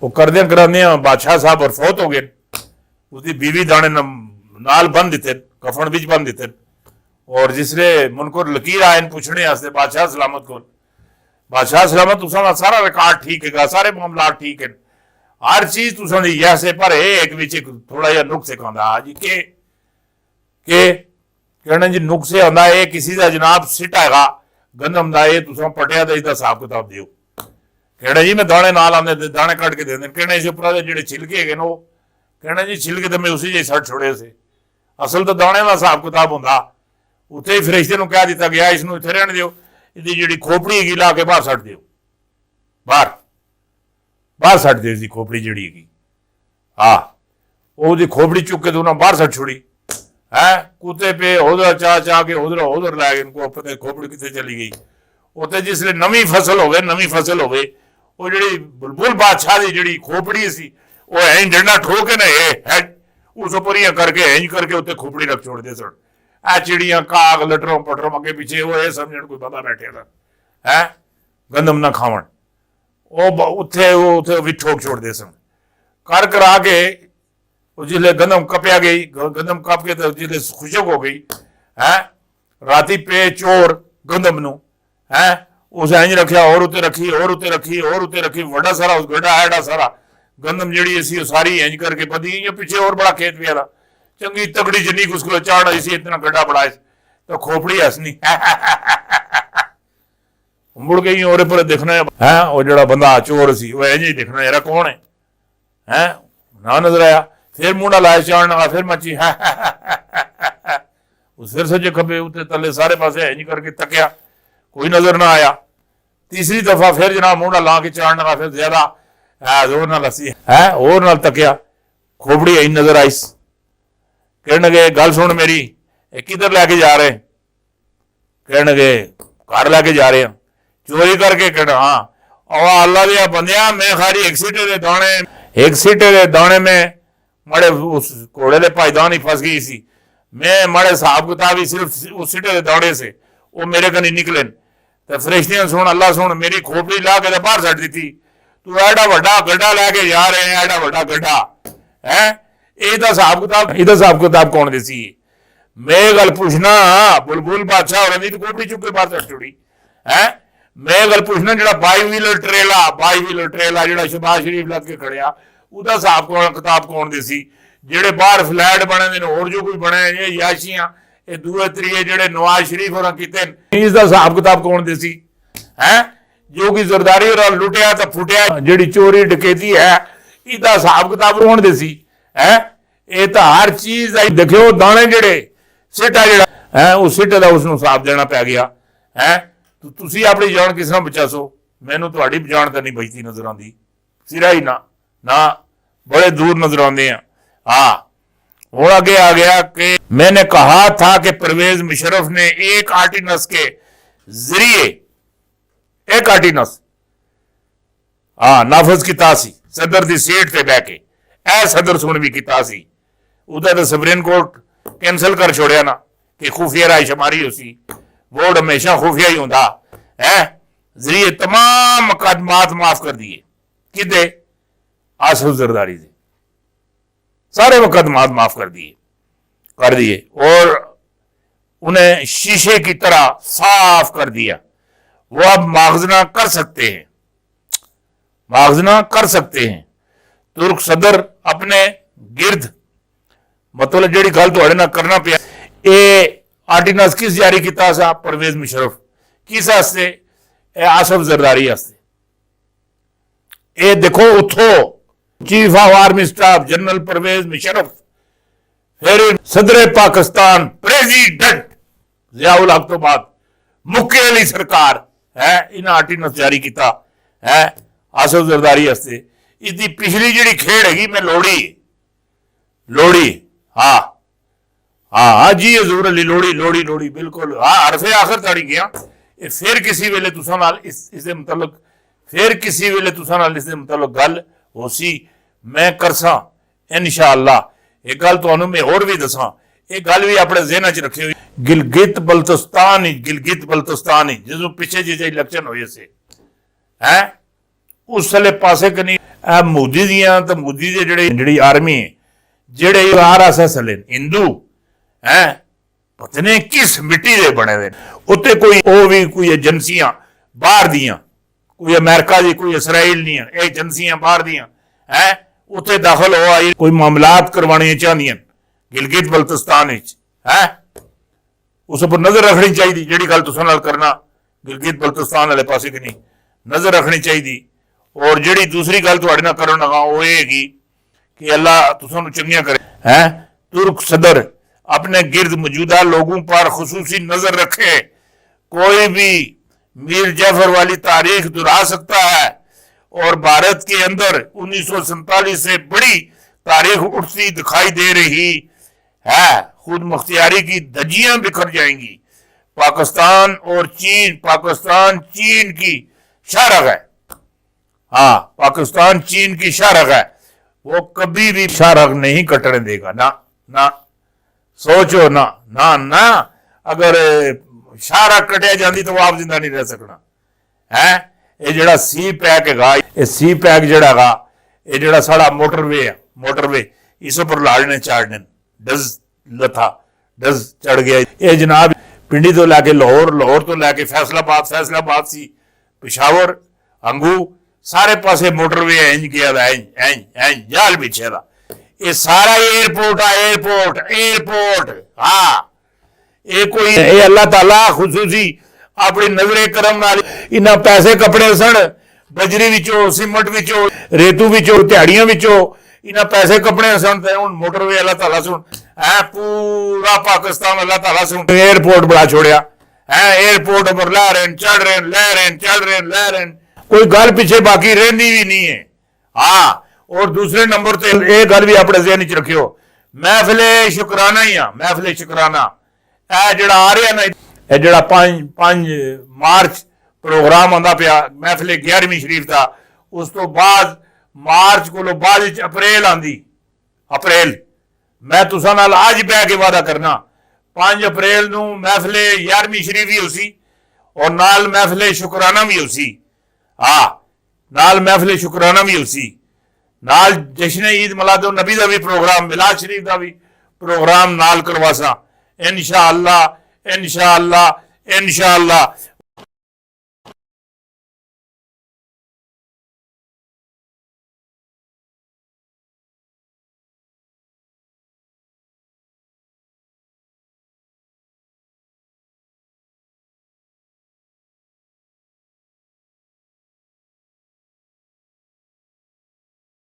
वो करदे करांदे बादशाह साहब और फौत हो गए। उसकी बीवी दाने नाल बन दिते, कफन बिच बन दिते। और जिसले मुनकर लकीर आए पूछने वास्ते बादशाह सलामत को, बादशाह सलामत तुसा सारा रिकॉर्ड ठीक है, सारे मामला ठीक है, हर चीज तुसा दी जैसे, पर एक विच थोड़ा जिहा नुक्स आंदा जी के कहना जी नुक्से आंदा है किसी का जनाब सिट हैगा गंदम दा, ये तुसा पटिया दा इसदा हिसाब किताब दिओ। कहना जी मैं दाने नाल आंदे दाने कट के देंदे, कहना इस उपर दे जिहड़े छिलके हैगे ने, कहना जी छिलके तो मैं उसी जे सट छोड़े से, असल तो दाने का हिसाब किताब होंदा। उत्थे ही फरिश्ते नूं कह दिता गया इसनूं इत्थे रहण दिओ, इसदी जिहड़ी खोपड़ी हैगी ला के बाहर सट दिओ, बाहर सट दिओ इसदी खोपड़ी जिहड़ी हैगी। हाँ ਉਹਦੀ खोपड़ी चुक के दोनों बाहर सट छोड़ी है। कुत्ते पे उधर चाह के उधर लै गए, इनको पता खोपड़ी कितने चली गई। उत्ते जिसले नवी फसल होवे वो जिहड़ी बुलबुल बादशाह की जिहड़ी खोपड़ी सी वो इंज डंडा ठोक के ना है उस उपरियां करके इंज करके उत्ते खोपड़ी रख छोड़ते सन। आ चिड़ियां काग लटरों पटरों अगे पीछे वो ये समझण कोई बंदा बैठे था है गंदम ना खावन, उत्थे भी ठोक छोड़ते सन। कर करा के जिसले गंदम कपया गई, गंदम कप के तो जिसले खुशक हो गई है, राती पे चोर गंदम नू है उस इंज रखिया और उत्ते रखी और उत्ते रखी और उत्ते रखी, वड्डा सारा उस गड्ढा एडा सारा गंदम जिहड़ी सी सारी इंज करके बदी। पीछे और बड़ा खेत पिया था, चंगी तगड़ी जिन्नी उसको चाड़ आई सी, इतना गड्ढा बड़ा तो खोपड़ी हसनी मुड़ गई और पर देखना है वो जड़ा बंदा चोर सी वो इंज ही देखना यार कौन है ना नजर आया। फिर मुंडा लाया चाड़न लगा, फिर मची उस फिर सजे खबे उत्ते तले सारे पासे इंज करके तकिया, कोई नजर ना आया। तीसरी दफा फिर जनाब मुंडा ला के चाड़न लगा, फिर ज्यादा जोर नाल हसी है और नाल तकिया, खोपड़ी आई नजर आई। कहने लगे गल सुन मेरी, किधर लैके जा रहे? कहने लगे घर लैके जा रहे हैं चोरी करके। कहना हाँ अल्लाह दिया बंदिया मैं खाली एक सीटे के दाने में मड़े उस घोड़े के पायदान ही फंस गई सी, मैं मड़े हिसाब किताब ही सिर्फ उस सीटे के दाने से वो मेरे कनी निकले तो फरिश्तियां सुन अल्लाह सुन मेरी खोपड़ी ला के बाहर सट दी। तू एडा वड्डा गड्ढा लैके जा रहे हैं, एडा वड्डा गड्ढा है, ਇਹਦਾ ਹਿਸਾਬ ਕਿਤਾਬ ਕੌਣ ਦੇ ਸੀ? मैं गल पूछना बुलबुल बादशाह और दी खोपड़ी चुक के बाहर सट छोड़ी है। मैं गल पूछना जो 22 व्हीलर ट्रेला जो शहबाज शरीफ लग के खड़िया ਉਹਦਾ ਹਿਸਾਬ किताब कौन दे सी? ਜਿਹੜੇ बाहर फ्लैट बने ने और जो कोई बने ये याशियां ये दूए त्रीए ਜਿਹੜੇ नवाज शरीफ होर कीते इसका हिसाब किताब कौन दे सी है? जो कि जरदारी और लुटिया तो फुटिया जिहड़ी चोरी डकैती है इसका हिसाब किताब कौन दे सी है? ये तो हर चीज देखियो दाने जेड़े सिटा जेड़ा है उस सिटे का उसनूं हिसाब देना पै गया है। तो तुसी अपनी जान किस तरह बचा सो? मैनू तुहाडी जान तो नहीं बचती नजर आती सिरा ही ना बड़े दूर नजर आते हैं। हाँ और आगे आ गया कि मैंने कहा था कि परवेज मुशर्रफ ने एक आर्टिनस के जरिए एक आर्टिनस नाफज किया सी सदर की सीट से बह के ए सदर सुन भी किया सी उदा तो सुप्रीम कोर्ट कैंसल कर छोड़िया ना कि खुफिया रायशुमारी हो सी, बोर्ड हमेशा खुफिया ही होंदा है। जरिए तमाम मुकदमात माफ कर दिए किदे आसिफ जरदारी से, सारे मुकदमात माफ कर दिए और उन्हें शीशे की तरह साफ कर दिया। वो अब मुआवजा कर सकते हैं। तुर्क सदर अपने गिरद मतलब जी गल थोड़े ना करना पिया ये आर्टिनस किस जारी किया सा? परवेज मुशर्रफ किस वास्ते? आसिफ जरदारी वास्ते। ये देखो उठो chief of army staff general Pervez Musharraf, फिर सदर पाकिस्तान प्रेसिडेंट जियाउल हक तो बाद मुक्के वाली सरकार है इन्हें आर्टिनस जारी किया है आसिफ जरदारी वास्ते। इसकी पिछली जी खेड़ हैगी मैं लोहड़ी हाँ जी हजूर अली लोहड़ी बिल्कुल हाँ हरफे आखिर ताड़ी गया। फिर किसी वेले तुसां नाल इसदे मुतलक गल हो सी मैं करसा इंशाअल्लाह। एक गल तुहानू मैं होर भी दसां, एक गल भी अपने ज़हन च रखियो। गिलगित बल्तिस्तान जिसमें पिछे जे इलेक्शन होए से है उस वाले पासे कनी ਇਹ ਮੋਦੀ ਦੀਆਂ ਤੇ ਮੋਦੀ ਦੇ ਜਿਹੜੀ ਆਰਮੀ ਹੈ, ਜਿਹੜੇ RSS ਵਾਲੇ ਹਿੰਦੂ ਹੈ, ਪਤਾ ਨਹੀਂ ਕਿਸ ਮਿੱਟੀ ਦੇ ਬਣੇ ਦੇ। ਉੱਤੇ ਕੋਈ ਉਹ ਵੀ ਕੋਈ ਏਜੰਸੀਆਂ ਬਾਹਰ ਦੀਆਂ, ਕੋਈ ਅਮਰੀਕਾ ਦੀ, ਕੋਈ ਇਸਰਾਈਲ ਦੀਆਂ, ਇਹ ਏਜੰਸੀਆਂ ਬਾਹਰ ਦੀਆਂ ਹੈ, ਉੱਥੇ ਦਾਖਲ ਹੋ ਆਈ, ਕੋਈ ਮਾਮਲਾਤ ਕਰਵਾਉਣੇ ਚਾਹੁੰਦੀਆਂ गिलगित बल्तिस्तान है, उस पर नजर रखनी चाहिए। जी गल तुसां नाल करना गिलगित बल्तिस्तान वाले पासे की नहीं नजर रखनी चाहिए। और जी दूसरी गल तुहाडे नाल करन लगा वो ये कि अल्लाह तुसां नूं चंगियां करे है। तुर्क सदर अपने गिरद मौजूदा लोगों पर खुसूसी नजर रखे। कोई भी मीर जाफर वाली तारीख दोहरा सकता है और भारत के अंदर 1947 से बड़ी तारीख उठती दिखाई दे रही है। खुद मुख्तियारी की धज्जियां बिखर जाएंगी। पाकिस्तान चीन की शारग है। हाँ, पाकिस्तान चीन की शारग है, वो कभी भी शारग नहीं कटने देगा। ना ना सोचो ना ना ना, अगर शारग कटिया जाती तो आप जिंदा नहीं रह सकना है। ये जड़ा सी पैक है, ये सी पैक जड़ा है, ये जड़ा साड़ा मोटरवे इस पर लाड़ने चाड़ने डज लथा डज चढ़ गया। ये जनाब पिंडी तो लैके लाहौर तो लैके फैसलाबाद सी पिशावर अंगू सारे पासे मोटरवे इंज गया इंज जाल बिछे दा। ये सारा एयरपोर्ट हाँ, ये कोई ये अल्लाह ताला खुसूसी अपनी नजरे करम नाल इन्ना पैसे कपड़े सन, बजरी विचों, सीमेंट विचों, रेतू विचों, दिहाड़ियां विचों इन्ना पैसे कपड़े सन। हुण मोटरवे अल्लाह ताला सुन है, पूरा पाकिस्तान अल्लाह ताला सुन एयरपोर्ट बड़ा छोड़िया है। एयरपोर्ट पर लै रहे चढ़ रहे कोई गल पिछे बाकी रही भी नहीं है। हाँ, और दूसरे नंबर ते ये गल भी अपने ज़हन च रखियो, महफिले शुकराना ही आ, महफिले शुकराना ए जड़ा आ रहा ना, ये जड़ा 5 मार्च प्रोग्राम आंदा पिया महफिले 11वीं शरीफ का, उस तो बाद मार्च को बाद अप्रैल आंदी। अप्रैल मैं तुसां नाल अज बह के वादा करना 5 अप्रैल नूं महफिले 11वीं शरीफ भी होसी और नाल महफिले शुकराना भी होसी। हाँ, नाल महफिले शुकराना भी होसी, नाल जश्न ईद मिलादुन नबी का भी प्रोग्राम, मिलाद शरीफ का भी प्रोग्राम नाल करवासा इंशाअल्लाह।